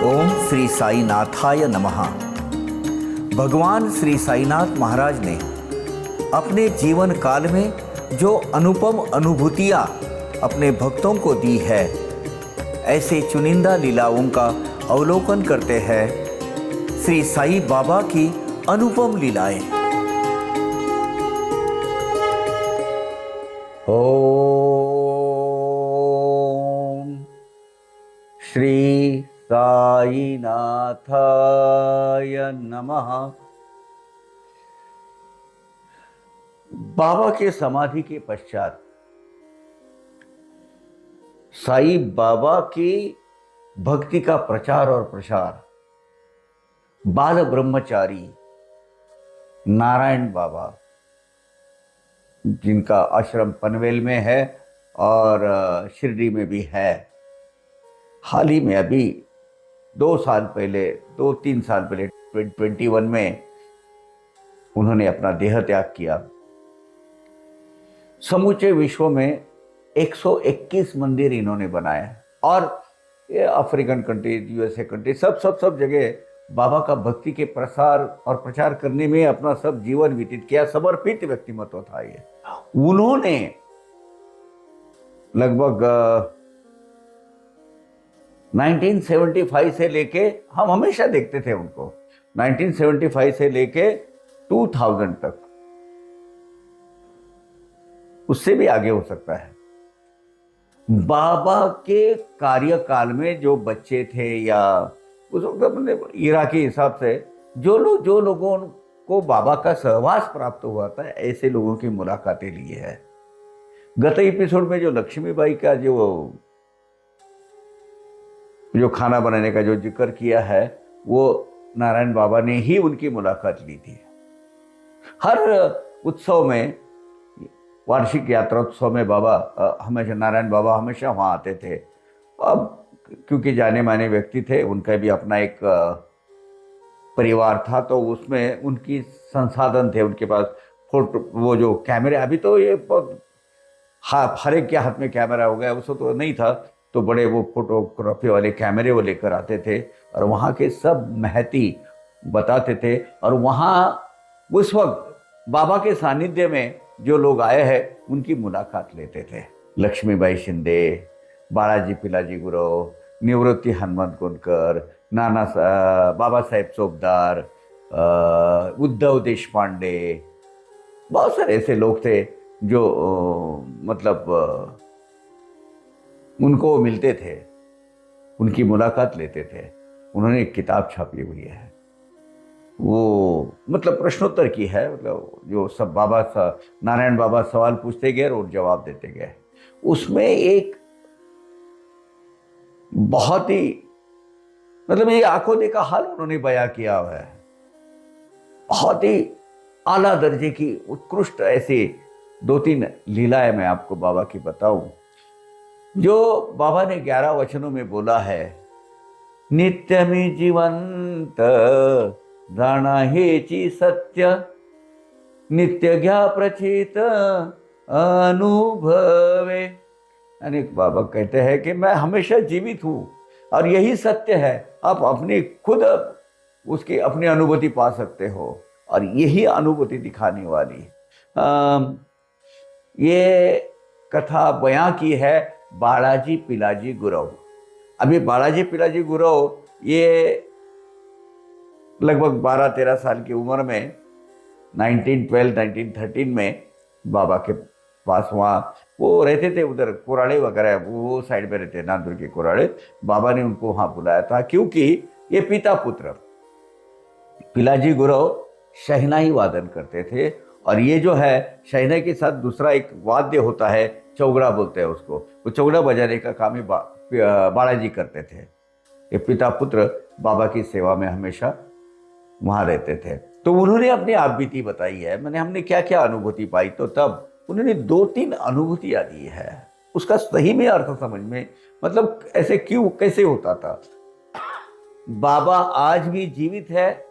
ओम श्री साईनाथाय नमः। भगवान श्री साईनाथ महाराज ने अपने जीवन काल में जो अनुपम अनुभूतियाँ अपने भक्तों को दी है, ऐसे चुनिंदा लीलाओं का अवलोकन करते हैं श्री साई बाबा की अनुपम लीलाएं। ओम श्री साईनाथाय नमः। बाबा के समाधि के पश्चात साई बाबा की भक्ति का प्रचार और प्रसार बाल ब्रह्मचारी नारायण बाबा, जिनका आश्रम पनवेल में है और शिरडी में भी है, हाल ही में अभी 2-3 साल पहले 2021 में उन्होंने अपना देह त्याग किया। समूचे विश्व में 121 मंदिर इन्होंने बनाए और ये अफ्रीकन कंट्री, यूएसए कंट्री, सब जगह बाबा का भक्ति के प्रसार और प्रचार करने में अपना सब जीवन व्यतीत किया। समर्पित व्यक्तिमत्व था ये। उन्होंने लगभग 1975 से लेके, हम हमेशा देखते थे उनको, 1975 से लेके 2000 तक, उससे भी आगे हो सकता है, बाबा के कार्यकाल में जो बच्चे थे या उस वक्त अपने इरा के हिसाब से जो लोगों को बाबा का सहवास प्राप्त हुआ था, ऐसे लोगों की मुलाकातें ली है। गत एपिसोड में जो लक्ष्मीबाई का जो खाना बनाने का जो जिक्र किया है, वो नारायण बाबा ने ही उनकी मुलाकात ली थी। हर उत्सव में, वार्षिक यात्रा उत्सव में बाबा हमेशा, नारायण बाबा हमेशा वहाँ आते थे। अब क्योंकि जाने माने व्यक्ति थे, उनका भी अपना एक परिवार था, तो उसमें उनकी संसाधन थे, उनके पास फोटो, वो जो कैमरे, अभी तो ये हर एक के हाथ में कैमरा हो गया, उसको तो नहीं था, तो बड़े वो फोटोग्राफी वाले कैमरे वो लेकर आते थे और वहाँ के सब महती बताते थे। और वहाँ उस वक्त बाबा के सानिध्य में जो लोग आए हैं उनकी मुलाकात लेते थे। लक्ष्मीबाई शिंदे, बाळाजी पिलाजी गुरव, निवृत्ती हनुमंत गोंडकर, बाबा साहेब चोपदार, उद्धव देशपांडे, बहुत सारे ऐसे लोग थे जो मतलब उनको मिलते थे, उनकी मुलाकात लेते थे। उन्होंने एक किताब छापी हुई है, वो मतलब प्रश्नोत्तर की है, मतलब जो सब नारायण बाबा सवाल पूछते गए और जवाब देते गए। उसमें एक बहुत ही मतलब ये आंखों देखा हाल उन्होंने बयां किया हुआ है। बहुत ही आला दर्जे की उत्कृष्ट ऐसी 2-3 लीलाएं मैं आपको बाबा की बताऊं, जो बाबा ने 11 वचनों में बोला है। नित्यमी जीवंत जाना हेची सत्य, नित्य घ्या प्रचित अनुभवे। यानी बाबा कहते हैं कि मैं हमेशा जीवित हूँ और यही सत्य है। आप अपनी खुद उसकी अपनी अनुभूति पा सकते हो और यही अनुभूति दिखाने वाली ये कथा बयां की है बाळाजी पिलाजी गुरव। अभी बाळाजी पिलाजी गुरव ये लगभग 12-13 साल की उम्र में 1913 में बाबा के पास वहाँ वो रहते थे, उधर कोराड़े वगैरह वो साइड में रहते, नांदुर के कोराड़े। बाबा ने उनको वहाँ बुलाया था क्योंकि ये पिता पुत्र पिलाजी गुरव शहनाई वादन करते थे। और ये जो है शहनाई के साथ दूसरा एक वाद्य होता है, चौगड़ा बोलते हैं उसको, वो चौगड़ा बजाने का काम ही बाळाजी करते थे। ये पिता पुत्र बाबा की सेवा में हमेशा वहाँ रहते थे। तो उन्होंने अपनी आप बीती बताई है, हमने क्या क्या अनुभूति पाई, तो तब उन्होंने 2-3 अनुभूतियाँ दी है। उसका सही में अर्थ समझ में, मतलब ऐसे क्यों कैसे होता था। बाबा आज भी जीवित है,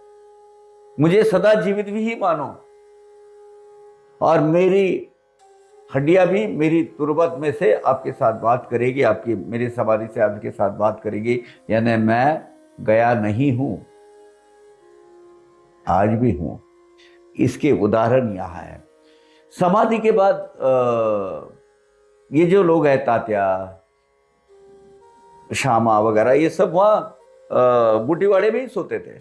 मुझे सदा जीवित भी ही मानो, और मेरी हड्डियां भी मेरी तुरबत में से आपके साथ बात करेगी, आपकी मेरी समाधि से आपके साथ बात करेगी। यानी मैं गया नहीं हूं, आज भी हूं। इसके उदाहरण यहाँ है। समाधि के बाद ये जो लोग हैं, तात्या, श्यामा वगैरह, ये सब वहां बूटीवाड़े में ही सोते थे।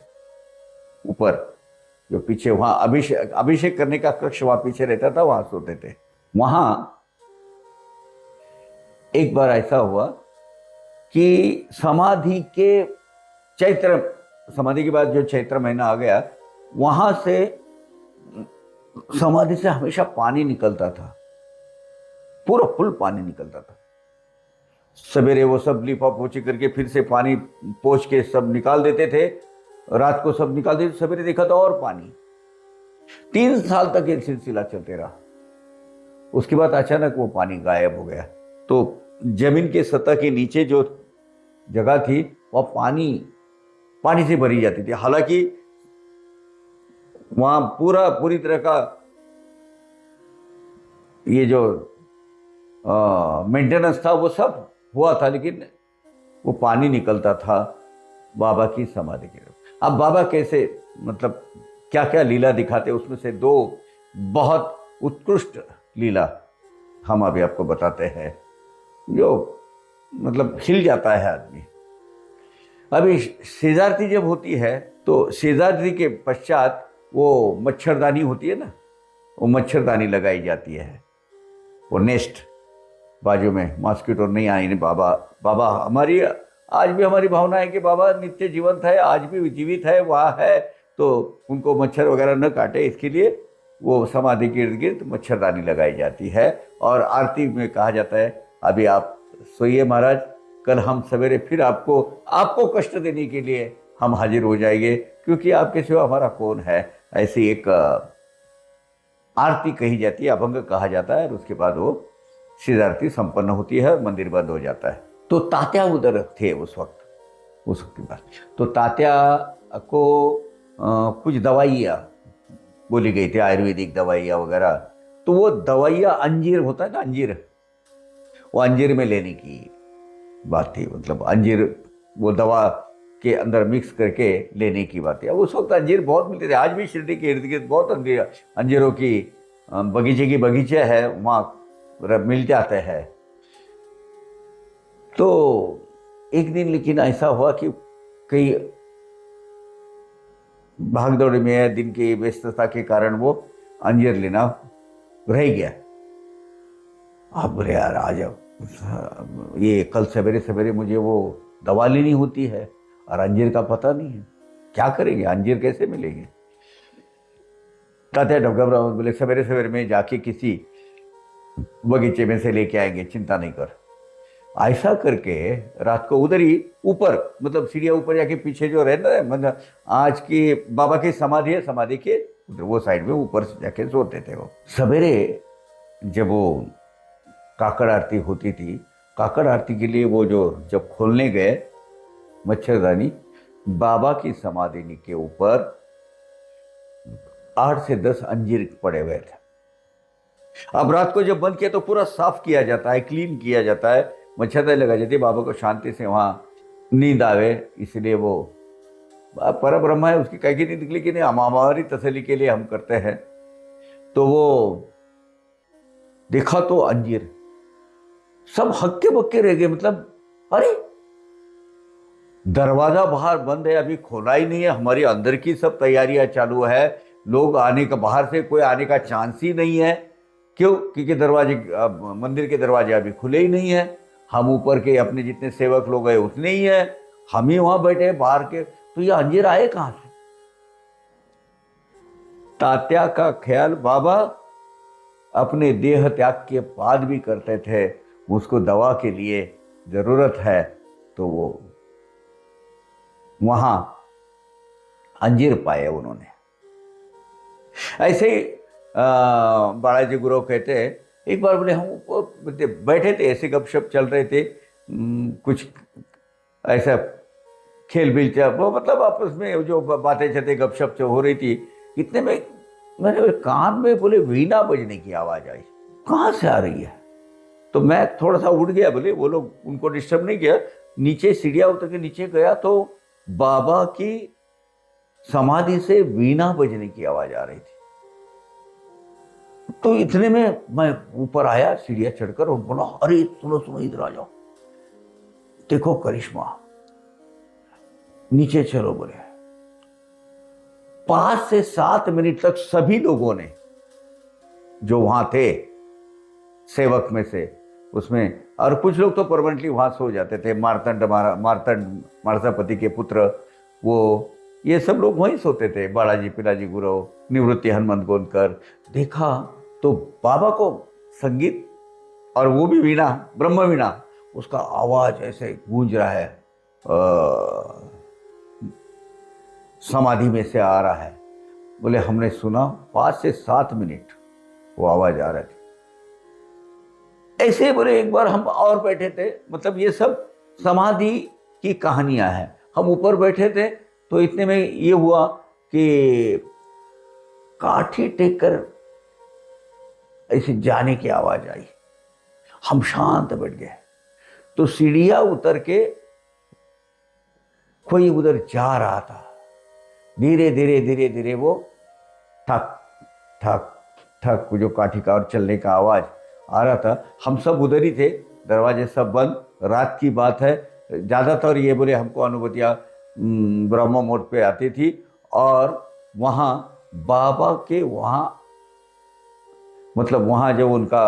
ऊपर जो पीछे वहां अभिषेक अभिषेक करने का कक्ष वहां पीछे रहता था, वहां सोते थे। वहां एक बार ऐसा हुआ कि समाधि के बाद जो चैत्र महीना आ गया, वहां से समाधि से हमेशा पानी निकलता था, पूरा फुल पानी निकलता था। सवेरे वो सब लिपा पोछी करके फिर से पानी पोछ के सब निकाल देते थे, रात को सब निकाल देते, सवेरे देखा तो और पानी। 3 साल तक ये सिलसिला चलते रहा। उसके बाद अचानक वो पानी गायब हो गया। तो जमीन के सतह के नीचे जो जगह थी वह पानी से भरी जाती थी। हालांकि वहां पूरी तरह का ये जो मेंटेनेंस था वो सब हुआ था, लेकिन वो पानी निकलता था बाबा की समाधि के लिए। अब बाबा कैसे, मतलब क्या क्या लीला दिखाते, उसमें से 2 बहुत उत्कृष्ट लीला हम अभी आपको बताते हैं, जो मतलब हिल जाता है आदमी। अभी शेजारती जब होती है तो शेजारती के पश्चात वो मच्छरदानी होती है ना, वो मच्छरदानी लगाई जाती है, वो नेस्ट बाजू में, मॉस्किटो नहीं आए। बाबा हमारी आज भी हमारी भावना है कि बाबा नित्य जीवंत है, आज भी जीवित है, वहाँ है, तो उनको मच्छर वगैरह न काटे, इसके लिए वो समाधि के इर्द गिर्द मच्छरदानी लगाई जाती है। और आरती में कहा जाता है, अभी आप सोइए महाराज, कल हम सवेरे फिर आपको कष्ट देने के लिए हम हाजिर हो जाएंगे, क्योंकि आपके सिवा हमारा कौन है। ऐसी एक आरती कही जाती है, अभंग कहा जाता है, और उसके बाद वो सिद्ध आरती संपन्न होती है, मंदिर बंद हो जाता है। तो तात्या उधर थे उस वक्त की बात। तो तात्या को कुछ दवाइयाँ बोली गई थी, आयुर्वेदिक दवाइयाँ वगैरह। तो वो दवाइयाँ, अंजीर होता है ना, अंजीर, वो अंजीर में लेने की बात थी। मतलब अंजीर वो दवा के अंदर मिक्स करके लेने की बात है। उस वक्त अंजीर बहुत मिलते थे। आज भी शिरडी के इर्द गिर्द बहुत अंजीरों की बगीचे है, वहाँ मिल जाते हैं। तो एक दिन लेकिन ऐसा हुआ कि कई भागदौड़ में दिन की व्यस्तता के कारण वो अंजीर लेना रह गया। आप बोले यार आ जाओ, ये कल सवेरे सवेरे मुझे वो दवा लेनी होती है और अंजीर का पता नहीं है, क्या करेंगे, अंजीर कैसे मिलेंगे। तात्या घबरा बोले सवेरे सवेरे में जाके किसी बगीचे में से लेके आएंगे, चिंता नहीं कर। ऐसा करके रात को उधर ही ऊपर, मतलब सीढ़ियाँ ऊपर जाके पीछे जो रहता है, मतलब आज की बाबा की समाधि है, समाधि के उधर वो साइड में ऊपर जाके सोते थे। वो सवेरे जब वो काकड़ आरती होती थी, काकड़ आरती के लिए वो जो जब खोलने गए मच्छरदानी, बाबा की समाधि के ऊपर 8 से 10 अंजीर पड़े हुए थे। अब रात को जब बंद किया तो पूरा साफ किया जाता है, क्लीन किया जाता है, मच्छरदानी लगाई जाती है, बाबा को शांति से वहाँ नींद आवे, इसलिए वो पर ब्रह्म है, उसकी कहीं नींद निकली कि नहीं, हमारी तसल्ली के लिए हम करते हैं। तो वो देखा तो अंजीर सब हक्के बक्के रह गए। मतलब अरे दरवाजा बाहर बंद है, अभी खोला ही नहीं है, हमारी अंदर की सब तैयारियां चालू है, लोग आने का, बाहर से कोई आने का चांस ही नहीं है। क्यों? क्योंकि मंदिर के दरवाजे अभी खुले ही नहीं है, हम ऊपर के अपने जितने सेवक लोग हैं उतने ही है, हम ही वहां बैठे हैं बाहर के, तो ये अंजीर आए कहां से। तात्या का ख्याल बाबा अपने देह त्याग के बाद भी करते थे, उसको दवा के लिए जरूरत है, तो वो वहां अंजीर पाए उन्होंने। ऐसे ही बालाजी गुरु कहते हैं, एक बार बोले हम बैठे थे, ऐसे गपशप चल रहे थे, कुछ ऐसा खेल बिल वो मतलब आपस में जो बातें चलते गपशप हो रही थी, इतने में मैंने कान में बोले वीणा बजने की आवाज आई, कहाँ से आ रही है। तो मैं थोड़ा सा उठ गया, बोले वो लोग, उनको डिस्टर्ब नहीं किया, नीचे सीढ़ियाँ उतर के नीचे गया तो बाबा की समाधि से वीणा बजने की आवाज आ रही थी। तो इतने में मैं ऊपर आया सीढ़ियां चढ़कर और बोला, अरे सुनो सुनो, इधर आ जाओ, देखो करिश्मा। नीचे चलो बोले। 5 से 7 मिनट तक सभी लोगों ने जो वहां थे, सेवक में से, उसमें, और कुछ लोग तो परमानेंटली वहां सो जाते थे, मार्तंड मारसापति के पुत्र, वो ये सब लोग वहीं सोते थे, बालाजी पिलाजी गुरु, निवृत्ति हनुमंत गोलकर। देखा तो बाबा को संगीत, और वो भी वीणा, ब्रह्म वीणा, उसका आवाज ऐसे गूंज रहा है, समाधि में से आ रहा है। बोले हमने सुना 5 से 7 मिनट वो आवाज आ रही थी। ऐसे बोले एक बार हम और बैठे थे, मतलब ये सब समाधि की कहानियां हैं। हम ऊपर बैठे थे तो इतने में ये हुआ कि काठी टेक कर ऐसे जाने की आवाज आई। हम शांत बैठ गए। तो सीढ़ियां उतर के कोई उधर जा रहा था। धीरे धीरे धीरे धीरे वो ठक ठक ठक, जो काठी का और चलने का आवाज आ रहा था। हम सब उधर ही थे, दरवाजे सब बंद, रात की बात है। ज़्यादातर ये बोले हमको अनुभूतियाँ ब्रह्म मोड पे आती थी। और वहाँ बाबा के वहाँ, मतलब वहाँ जो उनका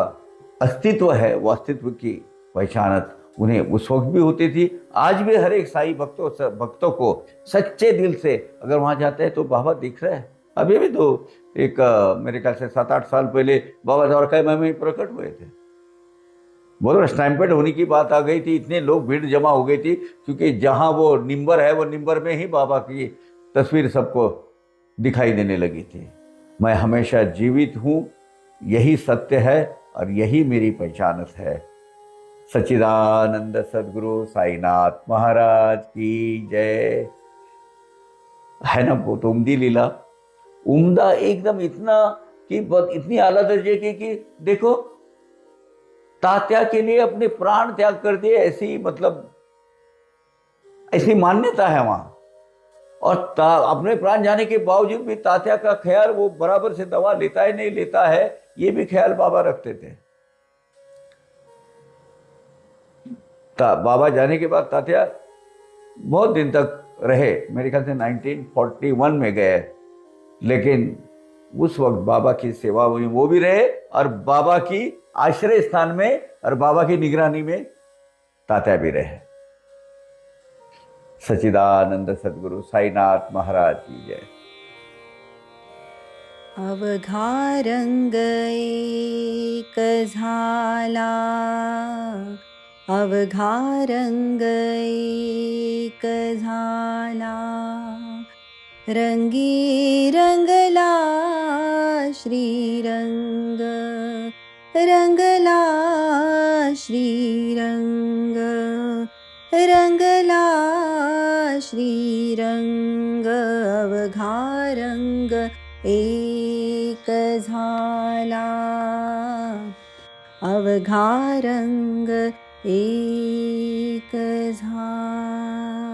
अस्तित्व है, वो अस्तित्व की पहचानत उन्हें उस वक्त भी होती थी। आज भी हर एक साई भक्तों को सच्चे दिल से अगर वहाँ जाते हैं तो बाबा दिख रहे हैं। अभी भी तो एक मेरे ख्याल से 7-8 साल पहले बाबा द्वारका में प्रकट हुए थे। बोलो स्टैम्पेड होने की बात आ गई थी, इतने लोग, भीड़ जमा हो गई थी, क्योंकि जहाँ वो निम्बर है, वो निम्बर में ही बाबा की तस्वीर सबको दिखाई देने लगी थी। मैं हमेशा जीवित हूँ, यही सत्य है और यही मेरी पहचान है। सच्चिदानंद सदगुरु साईनाथ महाराज की जय। है ना, वो तो उम्दी लीला, उम्दा एकदम, इतना कि इतनी आला दर्जे की कि देखो तात्या के लिए अपने प्राण त्याग कर दिए, ऐसी मतलब ऐसी मान्यता है वहां। और अपने प्राण जाने के बावजूद भी तात्या का ख्याल, वो बराबर से दवा लेता है नहीं लेता है, ये भी ख्याल बाबा रखते थे। बाबा जाने के बाद तात्या बहुत दिन तक रहे, मेरे ख्याल से 1941 में गए, लेकिन उस वक्त बाबा की सेवा हुई, वो भी रहे, और बाबा की आश्रय स्थान में और बाबा की निगरानी में तात्या भी रहे। सच्चिदानंद सदगुरु साईनाथ महाराज की जय। अवघा रंग एक झाला, अवघा रंग एक झाला, रंगी रंगला श्रीरंग, रंगला श्रीरंग, रंगला श्रीरंग, अवघा रंग एक झाला, अवघा रंग एक झाला।